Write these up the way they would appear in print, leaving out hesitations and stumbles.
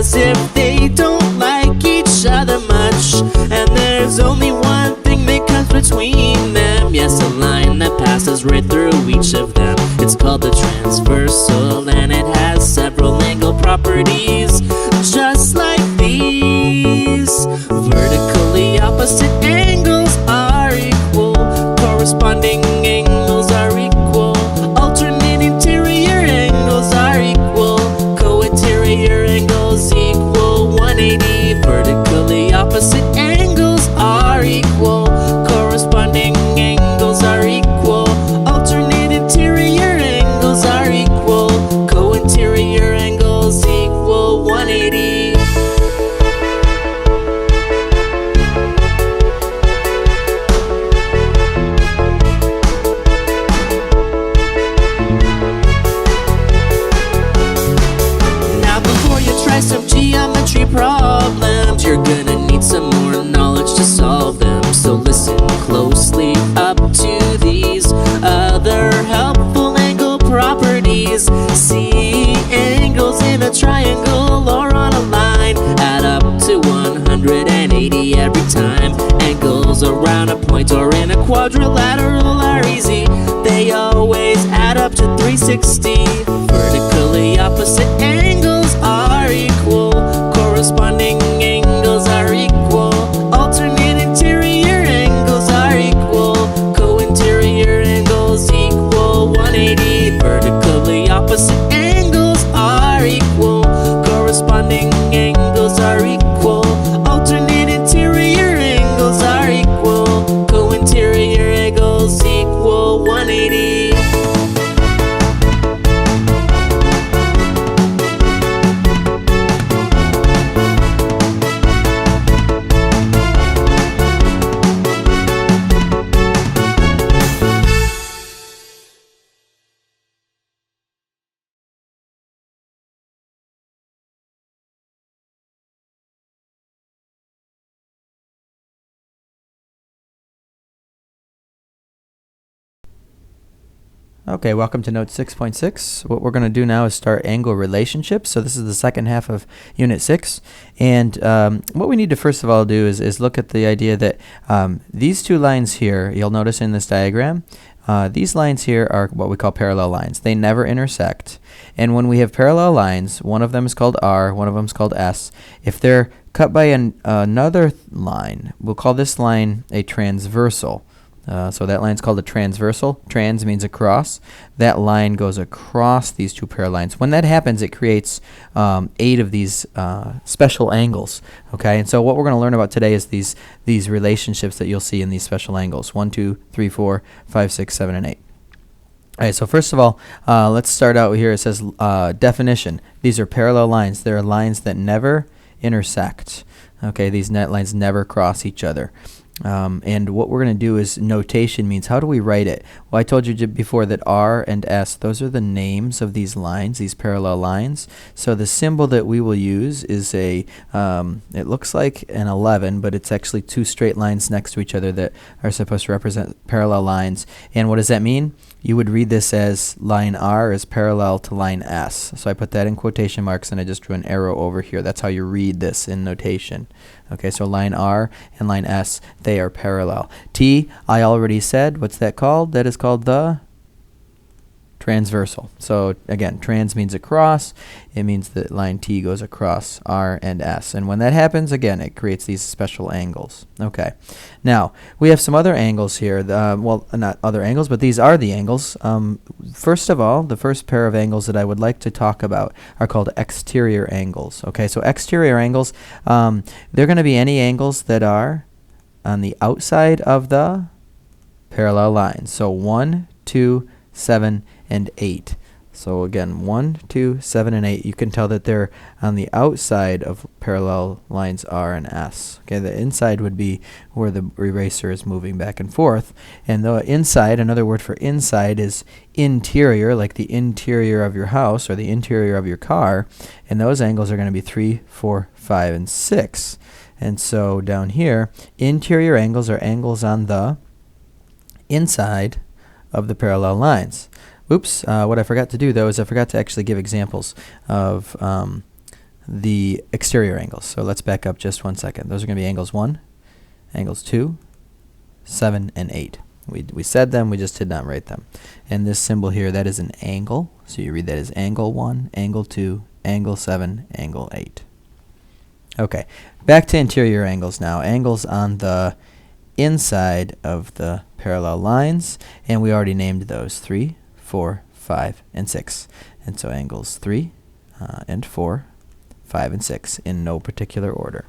as if they don't like each other much, and there's only one thing that comes between them. Yes, a line that passes right through each of them. It's called the transversal, and it has several angle properties, just like these. Vertically opposite angles are equal, corresponding angles are equal, alternate interior angles are equal, co-interior angles equal 180. Vertically opposite angles are equal, corresponding angles are equal, alternate interior angles are equal, co-interior angles equal 180. Some geometry problems, you're gonna need some more knowledge to solve them. So listen closely up to these other helpful angle properties. See angles in a triangle or on a line add up to 180 every time. Angles around a point or in a quadrilateral are easy, they always add up to 360. Vertically opposite angles are equal, corresponding angles are equal, alternate interior angles are equal, co-interior angles equal 180. Vertically opposite angles are equal, corresponding angles are equal, alternate interior angles are equal, co-interior angles equal 180. Okay, welcome to Note 6.6. What we're going to do now is start angle relationships. So this is the second half of Unit 6. And what we need to first of all do is look at the idea that these two lines here, you'll notice in this diagram, these lines here are what we call parallel lines. They never intersect. And when we have parallel lines, one of them is called R, one of them is called S. If they're cut by another line, we'll call this line a transversal. So that line is called a transversal. Trans means across. That line goes across these two parallel lines. When that happens, it creates 8 of these special angles. Okay, and so what we're going to learn about today is these relationships that you'll see in these special angles: 1, 2, 3, 4, 5, 6, 7, and 8. All right, so first of all, let's start out here. It says definition. These are parallel lines. They're lines that never intersect. Okay, these net lines never cross each other. And what we're going to do is notation means how do we write it? Well, I told you before that R and S, those are the names of these lines, these parallel lines. So the symbol that we will use is it looks like an 11, but it's actually 2 straight lines next to each other that are supposed to represent parallel lines. And what does that mean? You would read this as line R is parallel to line S. So I put that in quotation marks and I just drew an arrow over here. That's how you read this in notation. Okay, so line R and line S, they are parallel. T, I already said, what's that called? That is called the transversal. So again, trans means across. It means that line T goes across R and S. And when that happens, again, it creates these special angles. Okay. Now, we have some other angles here. Well, not other angles, but these are the angles. First of all, the first pair of angles that I would like to talk about are called exterior angles. Okay, so exterior angles, they're going to be any angles that are on the outside of the parallel lines. So 1, 2, 7, and 8. So again, 1, 2, 7, and 8. You can tell that they're on the outside of parallel lines R and S. Okay, the inside would be where the eraser is moving back and forth. And the inside, another word for inside, is interior, like the interior of your house or the interior of your car. And those angles are going to be 3, 4, 5, and 6. And so down here, interior angles are angles on the inside of the parallel lines. Oops, what I forgot to do though is I forgot to actually give examples of the exterior angles. So let's back up just 1 second. Those are going to be angles 1, angles 2, 7, and 8. We said them, we just did not write them. And this symbol here, that is an angle. So you read that as angle 1, angle 2, angle 7, angle 8. Okay, back to interior angles now. Angles on the inside of the parallel lines, and we already named those 3, 4, 5, and 6. And so angles 3 and 4, 5, and 6 in no particular order.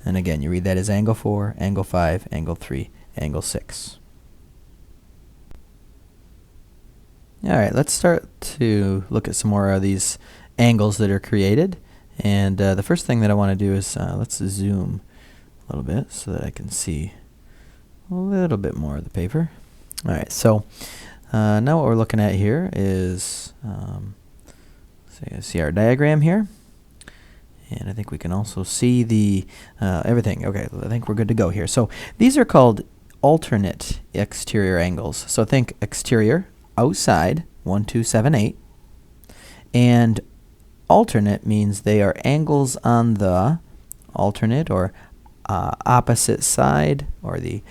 And again, you read that as angle 4, angle 5, angle 3, angle 6. All right, let's start to look at some more of these angles that are created. And the first thing that I want to do is let's zoom a little bit so that I can see a little bit more of the paper. All right, so now what we're looking at here is, see our diagram here. And I think we can also see the everything. Okay, I think we're good to go here. So these are called alternate exterior angles. So think exterior, outside, 1, 2, 7, 8. And alternate means they are angles on the alternate or opposite side, or the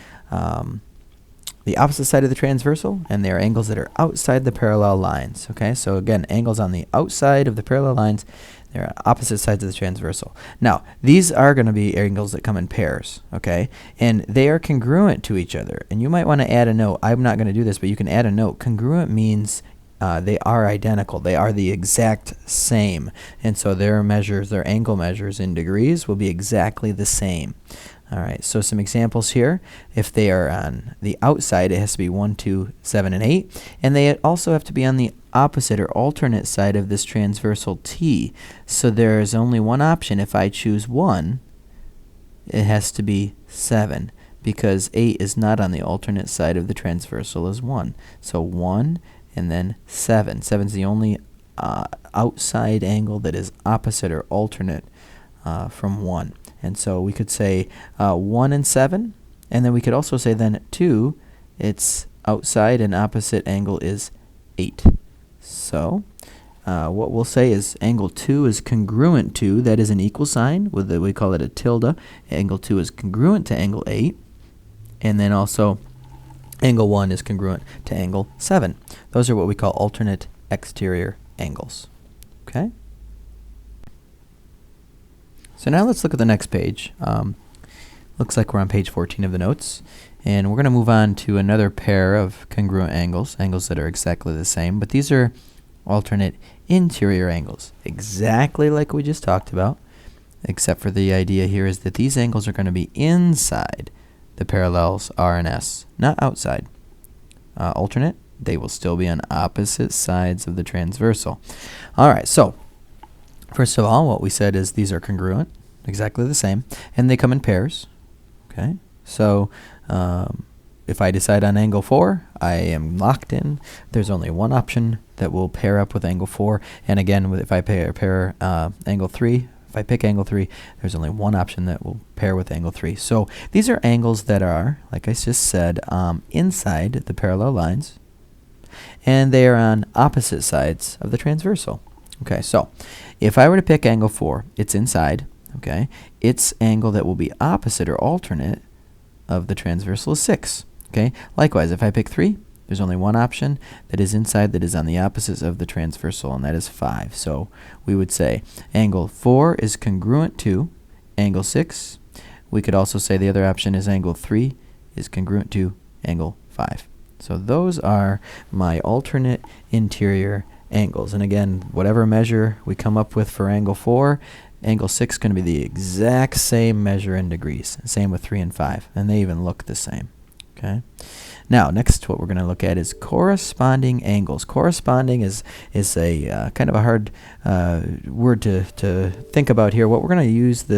opposite side of the transversal, and they are angles that are outside the parallel lines. Okay, so again, angles on the outside of the parallel lines, they're opposite sides of the transversal. Now, these are going to be angles that come in pairs, okay? And they are congruent to each other. And you might want to add a note. I'm not going to do this, but you can add a note. Congruent means they are identical. They are the exact same. And so their measures, their angle measures in degrees will be exactly the same. All right, so some examples here. If they are on the outside, it has to be 1, 2, 7, and 8. And they also have to be on the opposite or alternate side of this transversal T. So there is only one option. If I choose 1, it has to be 7, because 8 is not on the alternate side of the transversal as 1. So 1 and then 7. 7 is the only outside angle that is opposite or alternate from 1. And so we could say 1 and 7, and then we could also say then 2, its outside and opposite angle is 8. So what we'll say is angle 2 is congruent to, that is an equal sign, with we call it a tilde. Angle 2 is congruent to angle 8, and then also angle 1 is congruent to angle 7. Those are what we call alternate exterior angles. Okay? So now let's look at the next page. Looks like we're on page 14 of the notes. And we're going to move on to another pair of congruent angles, angles that are exactly the same. But these are alternate interior angles, exactly like we just talked about, except for the idea here is that these angles are going to be inside the parallels R and S, not outside. Alternate, they will still be on opposite sides of the transversal. All right, so first of all, what we said is these are congruent, exactly the same, and they come in pairs. Okay, so if I decide on angle 4, I am locked in. There's only one option that will pair up with angle 4, and again, if I pair angle 3, if I pick angle 3, there's only one option that will pair with angle 3. So these are angles that are, like I just said, inside the parallel lines, and they are on opposite sides of the transversal. Okay, so if I were to pick angle 4, it's inside. Okay, its angle that will be opposite or alternate of the transversal is 6. Okay, likewise, if I pick 3, there's only one option that is inside that is on the opposites of the transversal, and that is 5. So we would say angle 4 is congruent to angle 6. We could also say the other option is angle 3 is congruent to angle 5. So those are my alternate interior angles. And again, whatever measure we come up with for angle 4, angle 6 is going to be the exact same measure in degrees. Same with 3 and 5, and they even look the same. Okay. Now, next, what we're going to look at is corresponding angles. Corresponding is a kind of a hard word to think about here. What we're going to use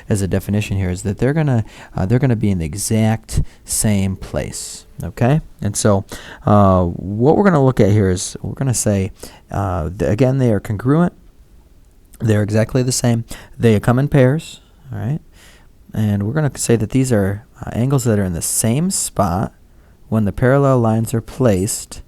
as a definition here is that they're going to be in the exact same place. Okay, and so what we're going to look at here is we're going to say again, they are congruent. They're exactly the same. They come in pairs. All right, and we're going to say that these are angles that are in the same spot when the parallel lines are placed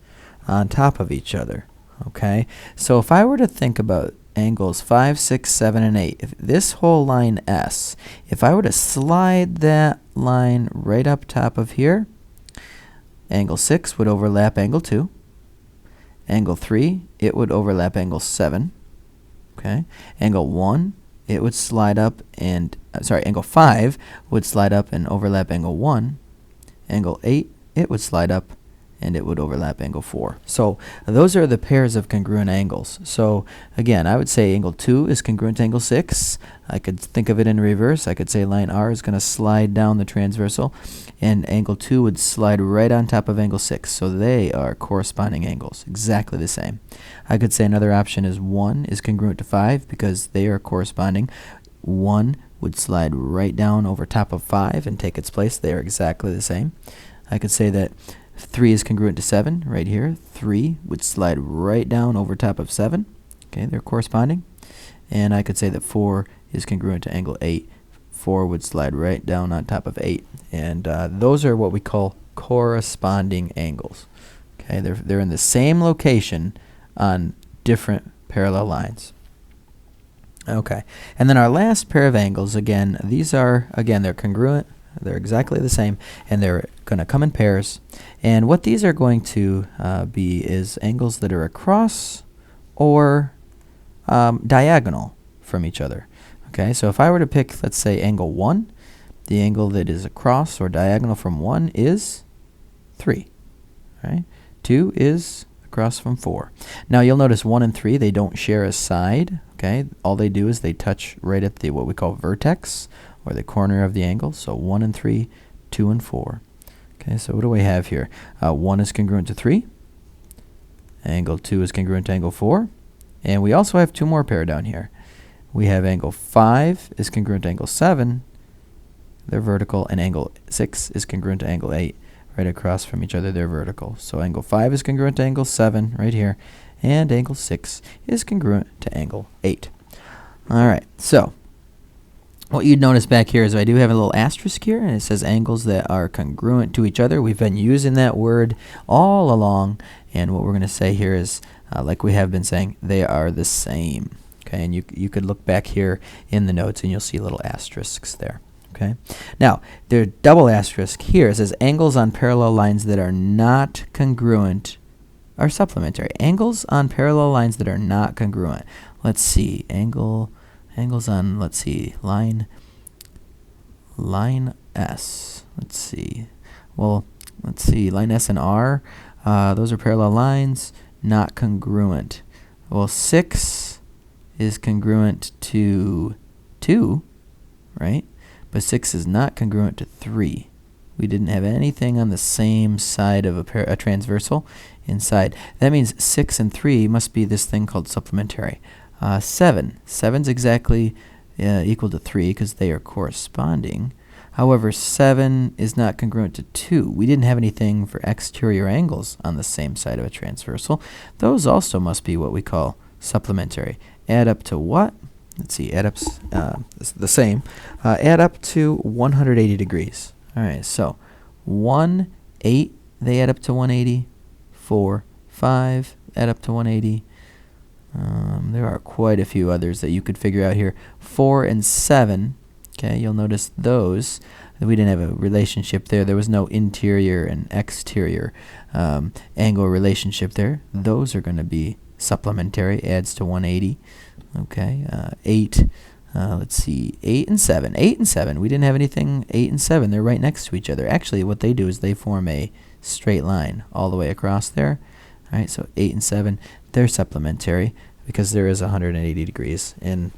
on top of each other. Okay, so if I were to think about angles 5, 6, 7, and 8. If this whole line S, if I were to slide that line right up top of here, angle 6 would overlap angle 2. Angle 3, it would overlap angle 7. Okay. Angle 1, it would slide up and, angle 5 would slide up and overlap angle 1. Angle 8, it would slide up and it would overlap angle 4. So those are the pairs of congruent angles. So again, I would say angle 2 is congruent to angle 6. I could think of it in reverse. I could say line R is going to slide down the transversal, and angle 2 would slide right on top of angle 6. So they are corresponding angles, exactly the same. I could say another option is 1 is congruent to 5 because they are corresponding. 1 would slide right down over top of 5 and take its place. They are exactly the same. I could say that 3 is congruent to 7 right here. 3 would slide right down over top of 7. Okay, they're corresponding. And I could say that 4 is congruent to angle 8. 4 would slide right down on top of 8. And those are what we call corresponding angles. Okay, they're in the same location on different parallel lines. Okay, and then our last pair of angles, again, they're congruent. They're exactly the same, and they're going to come in pairs. And what these are going to be is angles that are across or diagonal from each other. Okay, so if I were to pick, let's say, angle 1, the angle that is across or diagonal from 1 is 3. Right? 2 is across from 4. Now you'll notice 1 and 3, they don't share a side. Okay, all they do is they touch right at the what we call vertex, or the corner of the angle. So 1 and 3, 2 and 4. Okay, so what do we have here? 1 is congruent to 3. Angle 2 is congruent to angle 4. And we also have two more pair down here. We have angle 5 is congruent to angle 7. They're vertical. And angle 6 is congruent to angle 8. Right across from each other, they're vertical. So angle 5 is congruent to angle 7 right here. And angle 6 is congruent to angle 8. All right, so what you'd notice back here is I do have a little asterisk here, and it says angles that are congruent to each other. We've been using that word all along, and what we're going to say here is, like we have been saying, they are the same. Okay, and you could look back here in the notes, and you'll see little asterisks there. Okay, now the double asterisk here, it says angles on parallel lines that are not congruent are supplementary. Angles on parallel lines that are not congruent. Let's see, angles on, let's see, line S. Let's see. Well, let's see, line S and R, those are parallel lines, not congruent. Well, 6 is congruent to 2, right? But 6 is not congruent to 3. We didn't have anything on the same side of a transversal inside. That means 6 and 3 must be this thing called supplementary. 7's exactly equal to 3 because they are corresponding. However, 7 is not congruent to 2. We didn't have anything for exterior angles on the same side of a transversal. Those also must be what we call supplementary. Add up to what? Let's see, add up the same. Add up to 180 degrees. All right, so 1, 8, they add up to 180. 4, 5, add up to 180. There are quite a few others that you could figure out here. 4 and 7, okay, you'll notice those. We didn't have a relationship there. There was no interior and exterior angle relationship there. Those are going to be supplementary, adds to 180. Okay, 8, let's see, 8 and 7. 8 and 7, we didn't have anything. 8 and 7, they're right next to each other. Actually, what they do is they form a straight line all the way across there. All right, so 8 and 7, they're supplementary because there is 180 degrees in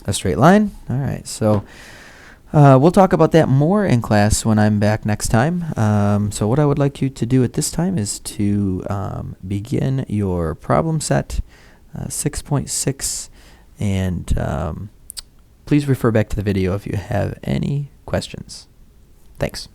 a straight line. All right, so we'll talk about that more in class when I'm back next time. So what I would like you to do at this time is to begin your problem set 6.6, and please refer back to the video if you have any questions. Thanks.